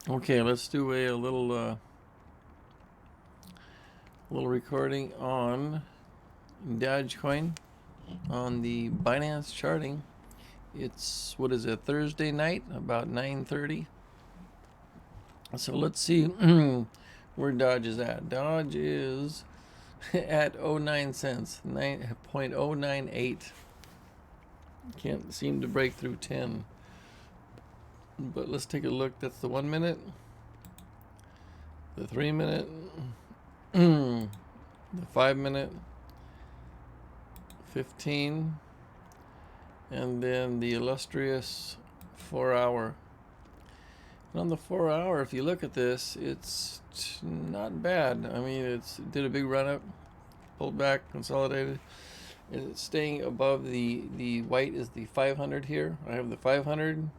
Okay, let's do a little recording on Dogecoin on the Binance charting. It's what is it, Thursday night, about 9:30. So let's see where Dodge is at. Dodge is at 09 cents, 9.098. Can't seem to break through 10. But let's take a look. That's the 1 minute, the 3 minute, the 5 minute, 15, and then the illustrious 4 hour. And on the 4 hour, if you look at this, it's not bad. I mean, it did a big run up, pulled back, consolidated. It's staying above the white is the 500 here. I have the 500.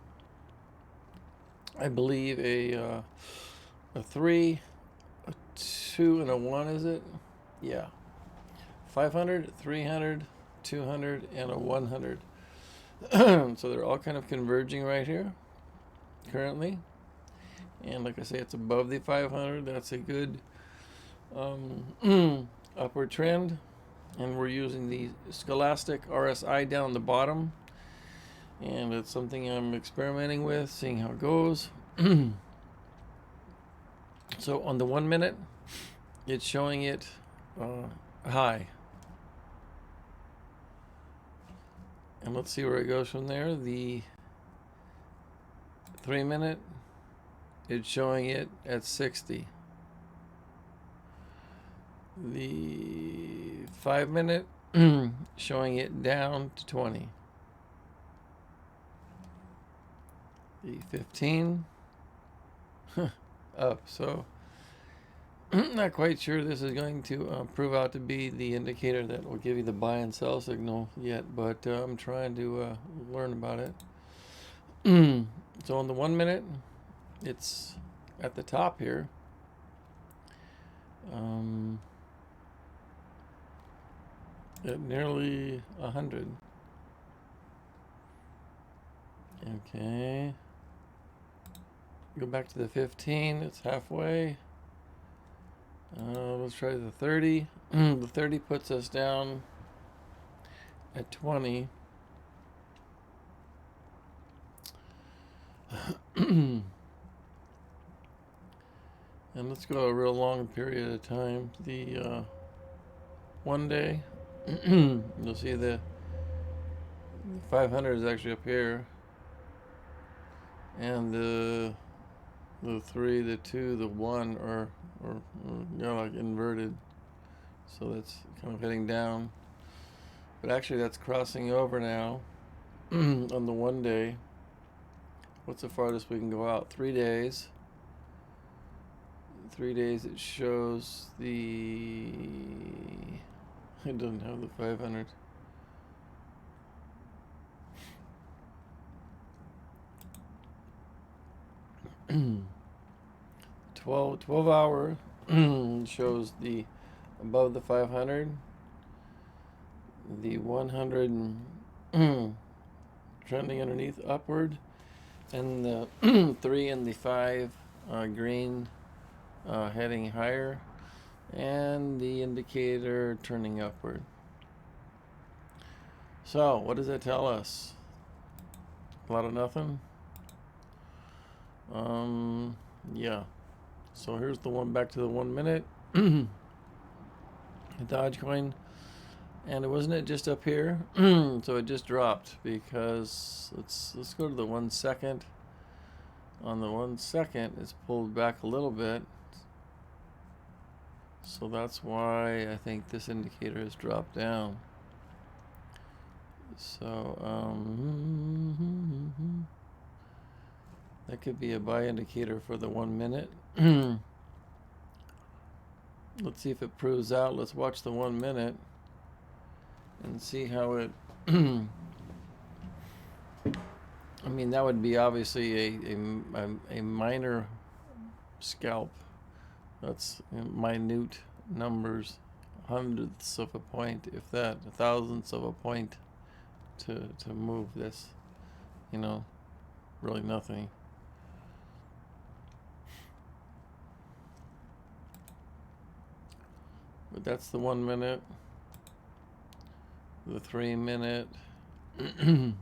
I believe a 3, a 2, and a 1, is it? Yeah. 500, 300, 200, and a 100. So they're all kind of converging right here currently. And like I say, it's above the 500. That's a good upward trend. And we're using the Scholastic RSI down the bottom. And it's something I'm experimenting with, seeing how it goes. So on the 1 minute, it's showing it high. And let's see where it goes from there. The 3 minute, it's showing it at 60. The 5 minute, showing it down to 20. The 15, up. So not quite sure this is going to prove out to be the indicator that will give you the buy and sell signal yet, but I'm trying to learn about it. So on the 1 minute, it's at the top here. At nearly 100. Okay. Go back to the 15. It's halfway. Let's try the 30. The 30 puts us down at 20. And let's go a real long period of time. The 1 day. You'll see the 500 is actually up here. And the 3, the 2, the 1 are like inverted. So that's kind of heading down. But actually that's crossing over now on the 1 day. What's the farthest we can go out? 3 days. 3 days it shows the... It doesn't have the 500. Twelve hour shows the above the 500, the 100 trending underneath upward, and the 3 and the 5 green heading higher, and the indicator turning upward. So what does that tell us? A lot of nothing. Yeah. So here's the one back to the 1 minute. Dogecoin, and wasn't it just up here? So it just dropped because let's go to the 1 second. On the 1 second, it's pulled back a little bit. So that's why I think this indicator has dropped down. So that could be a buy indicator for the 1 minute. Let's see if it proves out. Let's watch the 1 minute and see how it I mean, that would be obviously a minor scalp. That's minute numbers, hundredths of a point, if that, thousandths of a point to move this, really nothing. But that's the 1 minute. The 3 minute. I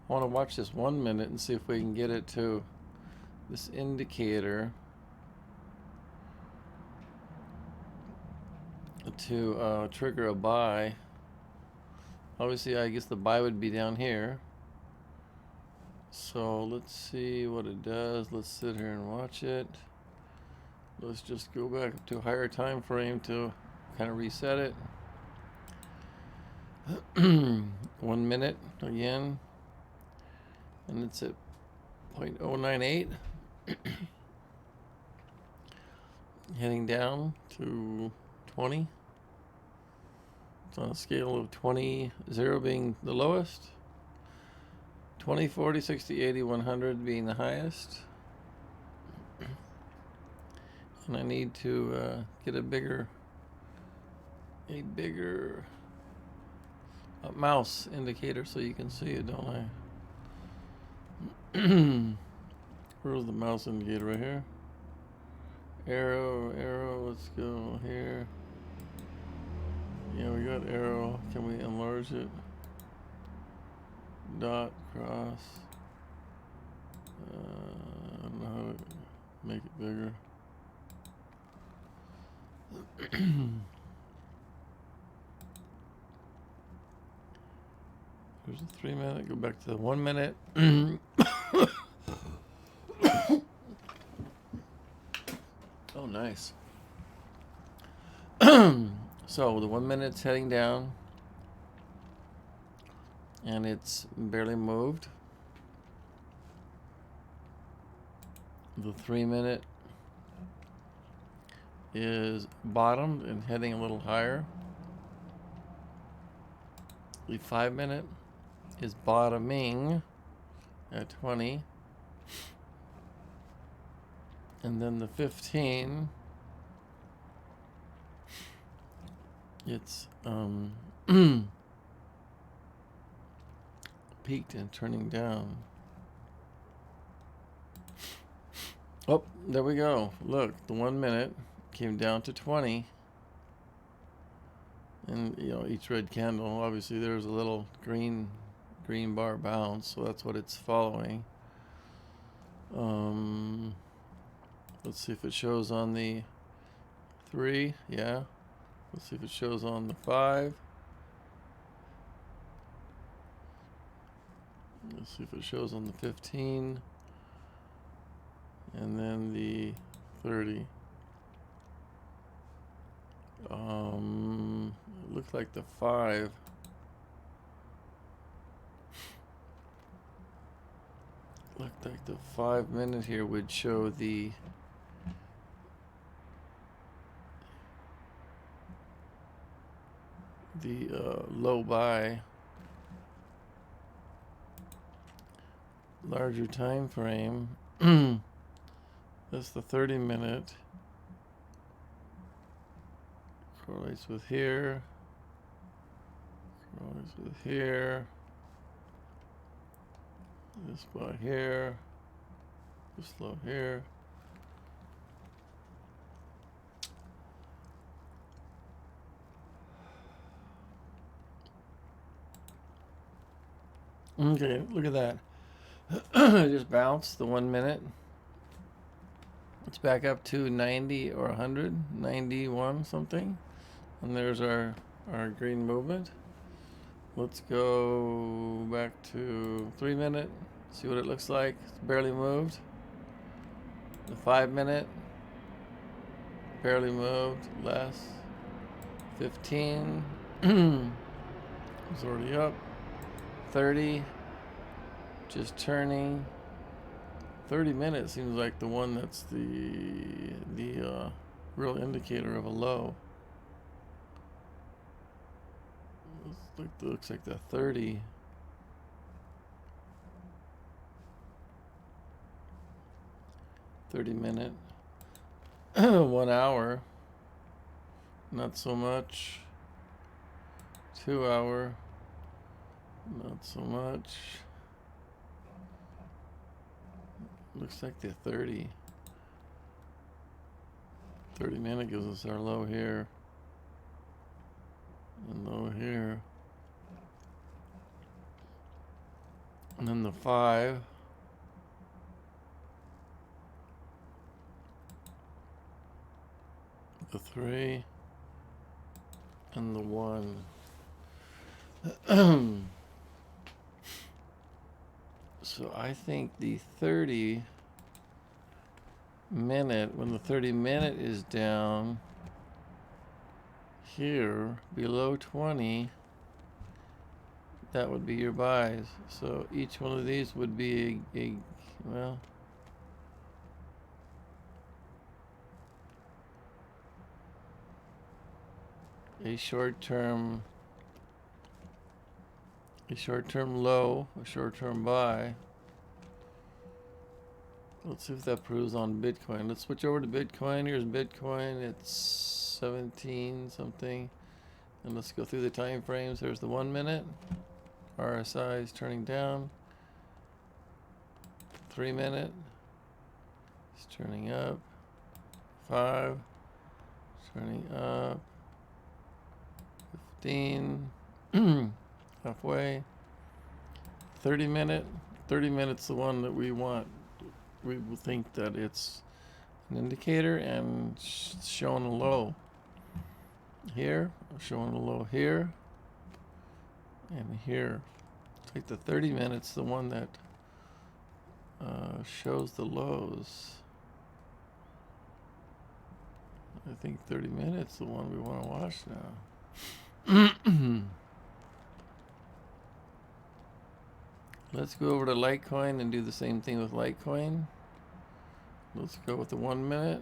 want to watch this 1 minute and see if we can get it to this indicator to trigger a buy. Obviously, I guess the buy would be down here. So let's see what it does. Let's sit here and watch it. Let's just go back to a higher time frame to kind of reset it. 1 minute again, and it's at 0.098. Heading down to 20. It's on a scale of 20, 0 being the lowest, 20, 40, 60, 80, 100 being the highest. And I need to get a bigger mouse indicator so you can see it, don't I? Where's the mouse indicator? Right here. Arrow, let's go here. Yeah, we got arrow. Can we enlarge it? Dot, cross. I don't know how to make it bigger. There's a 3 minute. Go back to the 1 minute. Oh, nice. So the 1 minute's heading down, and it's barely moved. The 3 minute is bottomed and heading a little higher. The 5 minute is bottoming at 20. And then the 15, it's peaked and turning down. Oh, there we go. Look, the 1 minute came down to 20. And you know, each red candle, obviously there's a little green bar bounce, so that's what it's following. Let's see if it shows on the 3. Yeah. Let's see if it shows on the 5. Let's see if it shows on the 15. And then the 30. It looks like the 5. Looked like the 5 minute here would show the low buy. Larger time frame. That's the 30 minute. Correlates with here. Correlates with here. This buy here. This low here. Okay, look at that. It just bounced the 1 minute. It's back up to 90 or 100, 91 something. And there's our green movement. Let's go back to 3 minute, see what it looks like. It's barely moved. The 5 minute, barely moved, less. 15, it's already up. 30, just turning. 30 minutes seems like the one that's the real indicator of a low. Looks like the 30. Minute. 1 hour. Not so much. 2 hour. Not so much. Looks like the 30 minute gives us our low here. and low here. And then the 5. The 3. And the 1. So I think the 30 minute, when the 30 minute is down here below 20, that would be your buys. So each one of these would be well, a short-term low, a short-term buy. Let's see if that proves on Bitcoin. Let's switch over to Bitcoin. Here's Bitcoin. It's 17 something. And let's go through the time frames. There's the 1 minute. RSI is turning down. 3 minute. It's turning up. 5. Turning up. 15. Halfway. 30 minute. 30 minutes the one that we want. We will think that it's an indicator and showing a low here, showing a low here, and here. Take the 30 minutes, the one that shows the lows. I think 30 minutes, the one we want to watch now. Let's go over to Litecoin and do the same thing with Litecoin. Let's go with the 1 minute.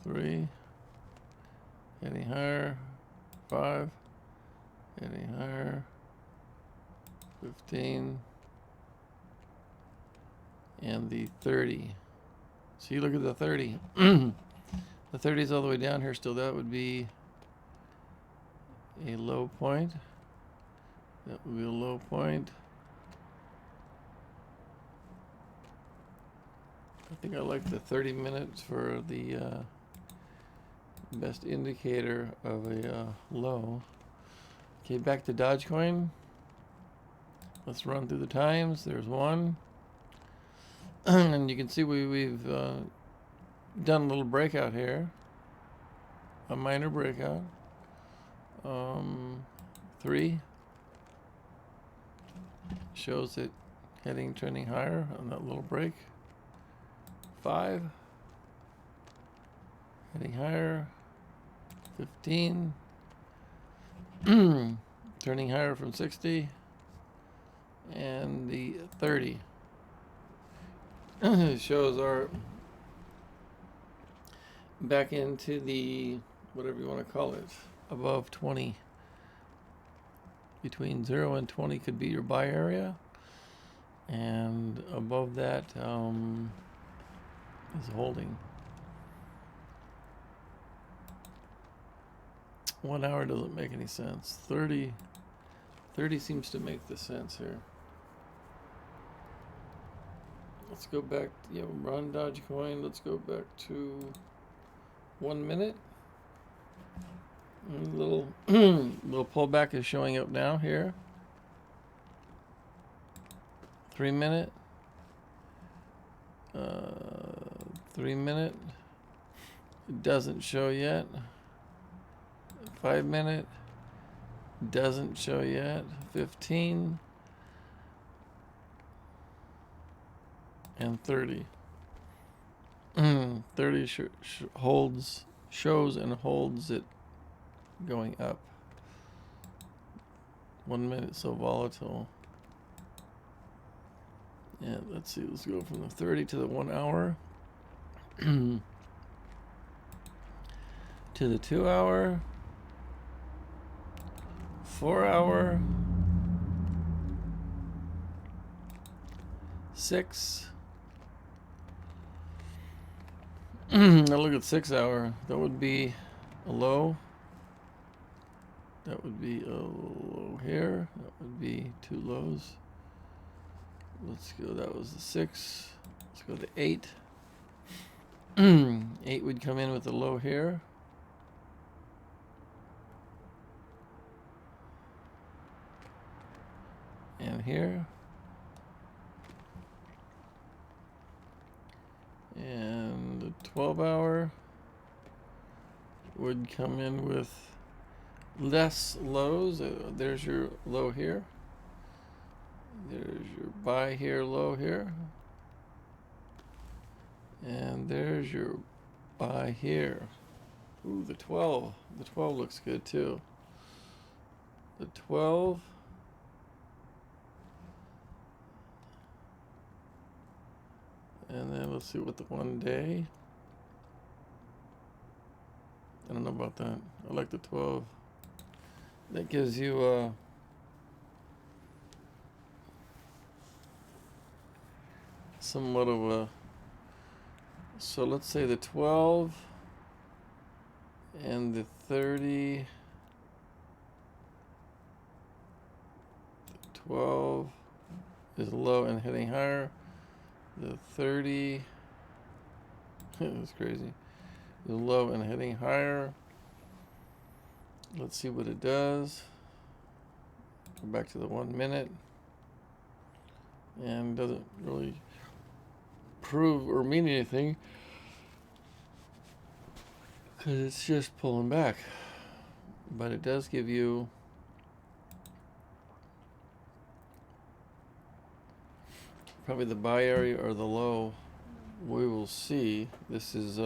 Three. Heading higher. 5. Heading higher. 15. And the 30. So you look at the 30. The 30 is all the way down here still. That would be a low point. That would be a low point. I think I like the 30 minutes for the best indicator of a low. Okay, back to Dogecoin. Let's run through the times. There's one. And you can see we've done a little breakout here. A minor breakout. 3 shows it trending higher on that little break. 5 heading higher. 15 turning higher from 60, and the 30 shows our back into the whatever you want to call it, above 20. Between 0 and 20 could be your buy area, and above that is holding. 1 hour doesn't make any sense. 30 seems to make the sense here. Let's go back, run Dogecoin. Let's go back to 1 minute. Little pullback is showing up now here. 3 minute. 3 minute. It doesn't show yet. 5 minute. Doesn't show yet. 15. And 30. 30 shows and holds it going up. 1 minute so volatile. And let's see, let's go from the 30 to the 1 hour. To the 2 hour. 4 hour. 6. Now look at 6 hour. That would be a low. That would be a low here. That would be 2 lows. Let's go. That was the 6. Let's go to 8. 8 would come in with the low here. And here. And the 12-hour would come in with less lows. There's your low here. There's your buy here, low here. And there's your buy here. Ooh, the 12. The 12 looks good too. The 12. And then let's see what the 1 day. I don't know about that. I like the 12. That gives you somewhat of a, so let's say the 12 and the 30. The 12 is low and heading higher. The 30 that's crazy. Is low and heading higher. Let's see what it does. Go back to the 1 minute. And doesn't really prove or mean anything because it's just pulling back. But it does give you probably the buy area or the low. We will see. This is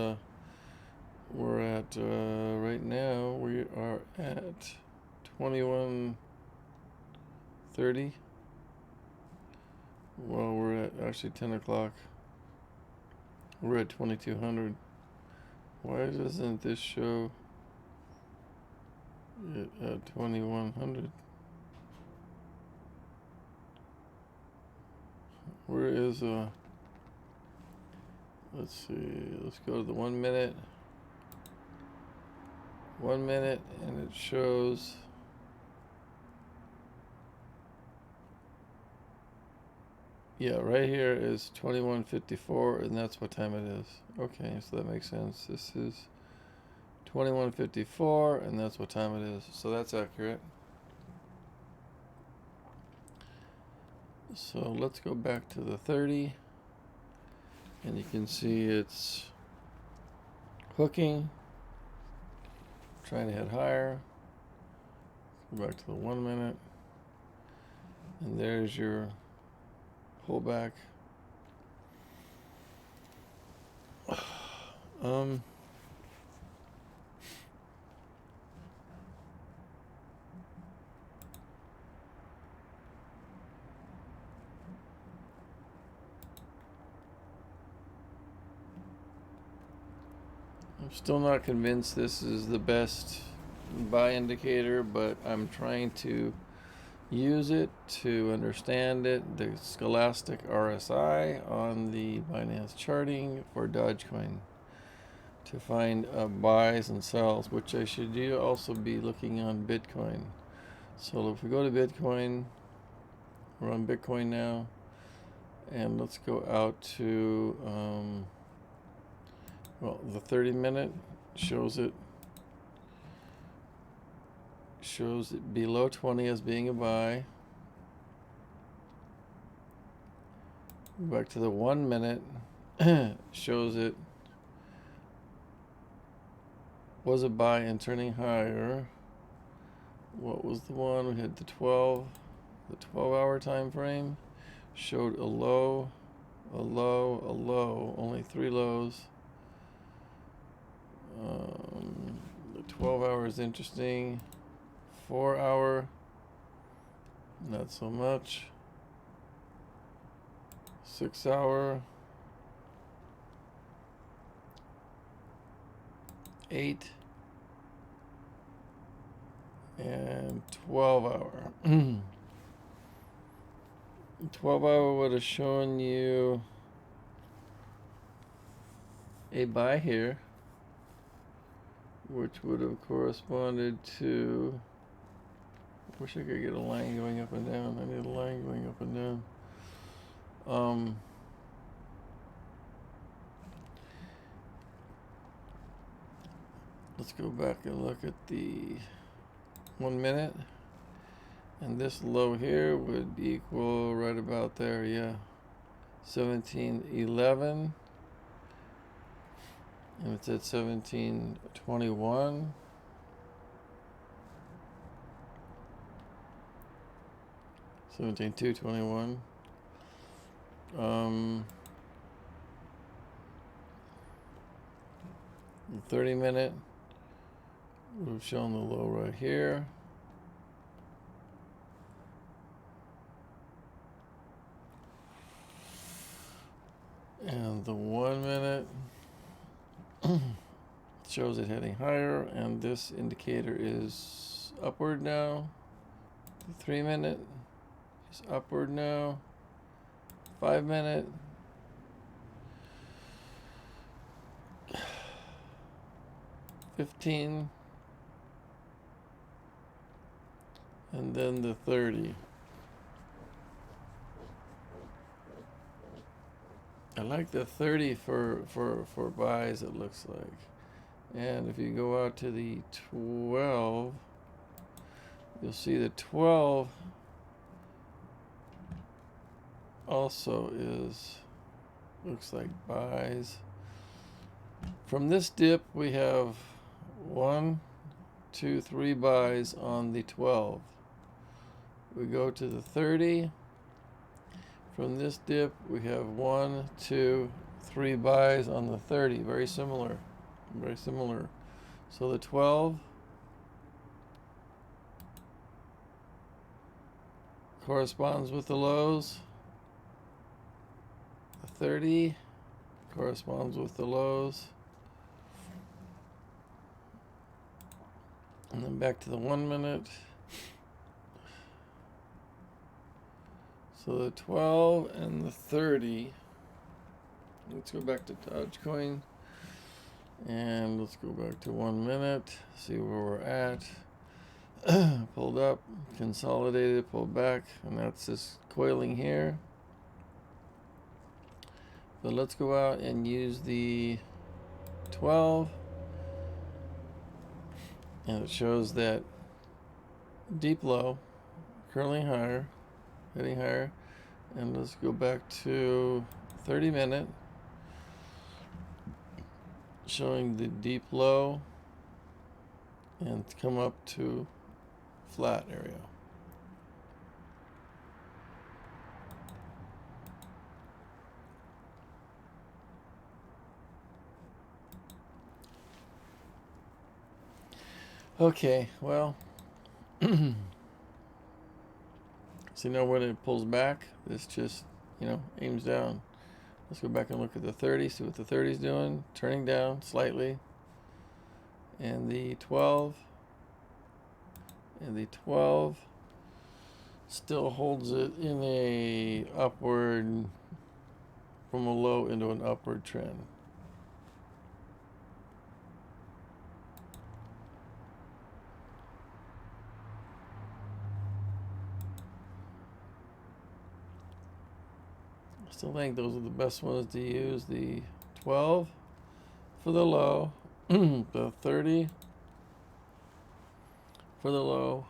we're at right now we are at 21:30. Well, we're at actually 10 o'clock. We're at 2200. Why doesn't this show it at 2100? Where is let's see, let's go to the 1 minute. 1 minute, and it shows right here is 21:54, and that's what time it is. Okay, so that makes sense. This is 21:54, and that's what time it is. So that's accurate. So let's go back to the 30, and you can see it's hooking, trying to head higher. Go back to the 1 minute, and there's your pullback. I'm still not convinced this is the best buy indicator, but I'm trying to use it to understand it. The Scholastic RSI on the Binance charting for Dogecoin to find buys and sells, which I should also be looking on Bitcoin. So if we go to Bitcoin, we're on Bitcoin now, and let's go out to well, the 30 minute shows it below 20 as being a buy. Back to the 1 minute shows it was a buy and turning higher. What was the one? We had the 12-hour time frame showed a low, a low, a low, only 3 lows. The 12-hour is interesting. 4-hour, not so much. 6-hour, 8, and 12-hour. 12-hour would have shown you a buy here, which would have corresponded to, I wish I could get a line going up and down. I need a line going up and down. Let's go back and look at the 1 minute. And this low here would equal right about there, yeah. 1711. And it's at 1721. 17,221. 30-minute. We've shown the low right here. And the 1 minute shows it heading higher, and this indicator is upward now. The 3 minute is upward now. 5 minute. 15. And then the 30. I like the 30 for buys, it looks like. And if you go out to the 12, you'll see the 12 also looks like buys. From this dip, we have 1, 2, 3 buys on the 12. We go to the 30. From this dip, we have 1, 2, 3 buys on the 30. Very similar. Very similar. So the 12 corresponds with the lows. The 30 corresponds with the lows. And then back to the 1 minute. So the 12 and the 30. Let's go back to Dogecoin. And let's go back to 1 minute. See where we're at. Pulled up, consolidated, pulled back. And that's this coiling here. But let's go out and use the 12. And it shows that deep low, curling higher, heading higher. And let's go back to 30 minute, showing the deep low and come up to flat area. Okay, well, so now when it pulls back, this just, aims down. Let's go back and look at the 30, see what the 30 is doing, turning down slightly. And the 12, still holds it in a upward, from a low into an upward trend. I still think those are the best ones to use. The 12 for the low, the 30 for the low,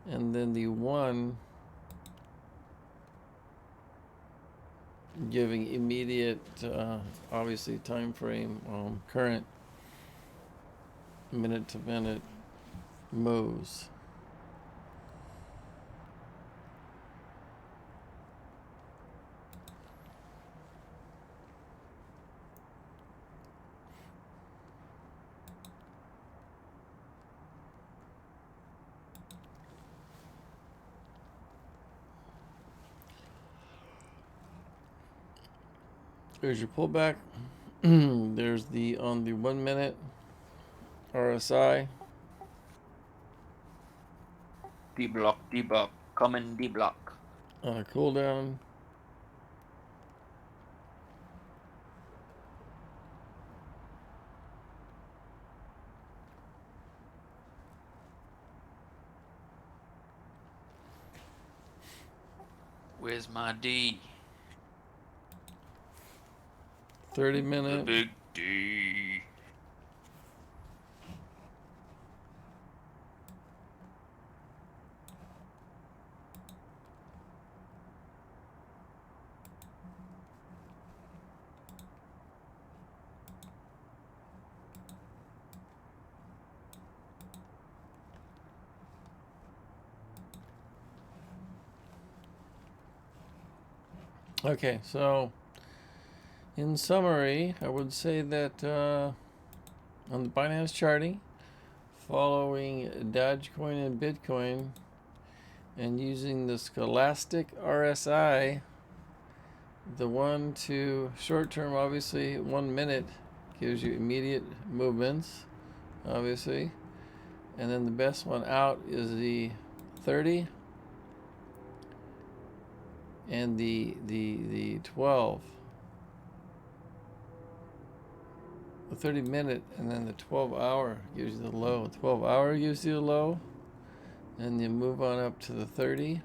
and then the 1 giving immediate, obviously time frame, current minute to minute moves. There's your pullback. There's on the 1 minute RSI. D block, common D block. On a cool down. Where's my D? 30 minute. The big D. Okay, so in summary, I would say that on the Binance charting, following Dogecoin and Bitcoin, and using the Scholastic RSI, the 1 to short term, obviously 1 minute gives you immediate movements, obviously, and then the best one out is the 30 and the 12. The 30 minute and then the 12 hour gives you the low. 12 hour gives you the low, and you move on up to the 30,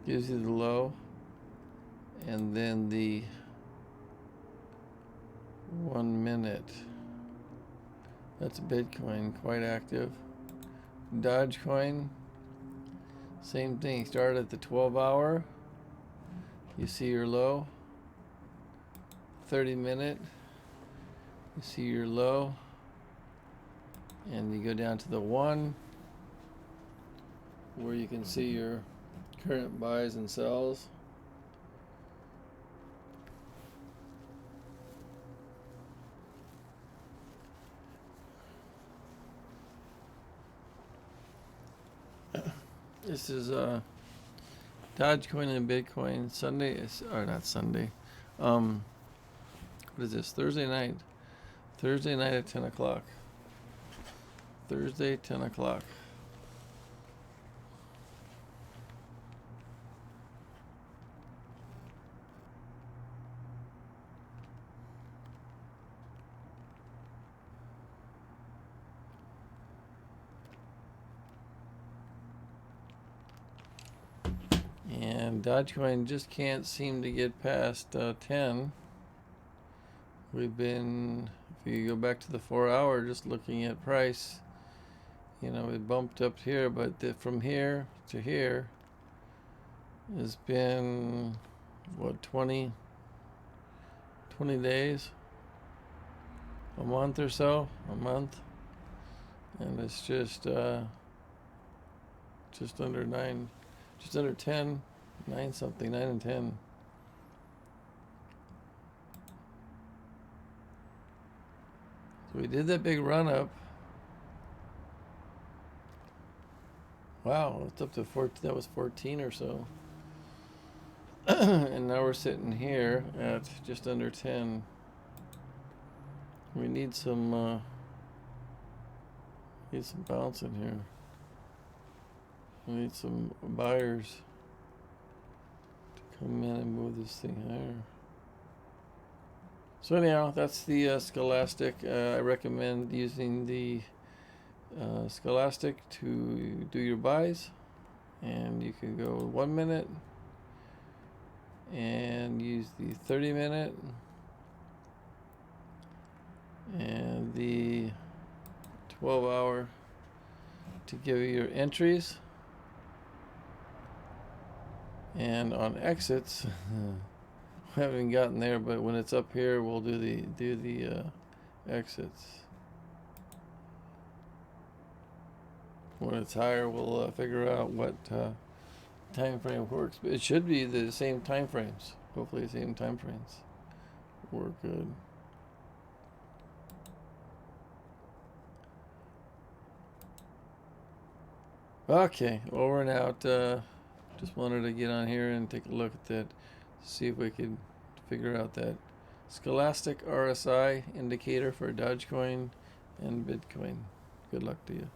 gives you the low, and then the 1 minute. That's Bitcoin, quite active. Dogecoin, same thing. Start at the 12 hour, you see your low. 30 minute, you see your low, and you go down to the 1 where you can see your current buys and sells. This is Dogecoin and Bitcoin. Sunday is, or not Sunday. What is this? Thursday night. Thursday night at 10 o'clock. Thursday, 10 o'clock. And Dogecoin just can't seem to get past 10. We've been, if you go back to the 4 hour, just looking at price, you know, it bumped up here, but from here to here has been, what, 20 days? A month or so? A month? And it's just under 9, just under 10, 9 something, 9 and 10. So we did that big run up. Wow, it's up to 14. That was 14 or so. And now we're sitting here at just under 10. We need some bounce in here. We need some buyers to come in and move this thing higher. So anyhow, that's the Scholastic. I recommend using the Scholastic to do your buys, and you can go 1 minute and use the 30 minute and the 12 hour to give you your entries. And on exits, we haven't gotten there, but when it's up here, we'll do the exits. When it's higher, we'll figure out what time frame works. But it should be the same time frames. Hopefully, the same time frames work good. Okay, over and out. Just wanted to get on here and take a look at that, see if we could figure out that Scholastic RSI indicator for Dogecoin and Bitcoin. Good luck to you.